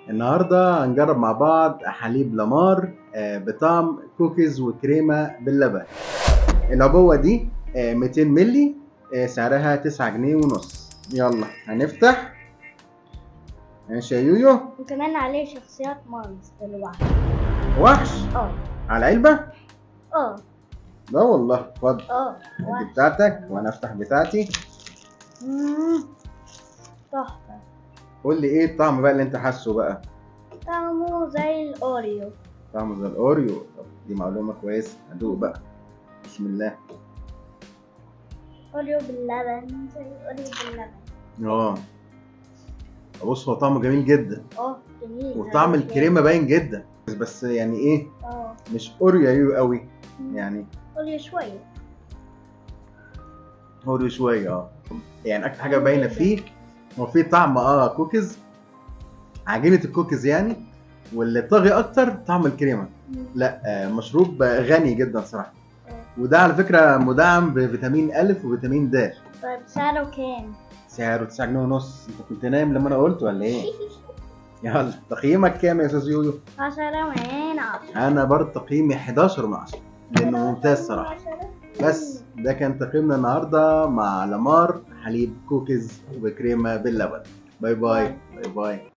النهارده هنجرب مع بعض حليب لامار بطعم كوكيز وكريمه باللبن. العبوه دي 200 مللي، سعرها 9 جنيه ونص. يلا هنفتح. ماشي يا يويو. وكمان عليه شخصيات مونستر لوحده. وحش اه على علبه. اه لا والله. اتفضل دي وحش. بتاعتك وانا افتح بتاعتي. تحفة. قول لي ايه الطعم بقى اللي انت حاسه بقى؟ طعمه زي الأوريو. طعمه زي الاوريو. طب دي معلومه كويسه. هدوق بقى. بسم الله. أوريو باللبن، زي الأوريو باللبن. بص، هو طعمه جميل جدا جميل. وطعم الكريمه باين جدا، بس يعني ايه، مش اوريو قوي يعني. أوريو شوية. اوريو شويه. يعني اكتر حاجه باينه فيه هو فيه طعم كوكيز، عجينه الكوكيز يعني. واللي طاغي اكتر طعم الكريمه. لا مشروب غني جدا صراحه. وده على فكره مدعم بفيتامين أ وفيتامين د. طيب سعره كام؟ سعره 9 جنيه ونص. انت كنت نايم لما انا قلت ولا ايه؟ يلا تقييمك كام يا استاذ يويو؟ 10 من 10. انا برضه تقييمي 11 من 10 لانه ممتاز صراحه. بس ده كان تقييمنا النهارده مع لامار حليب كوكيز وكريمه باللبن. باي باي باي باي.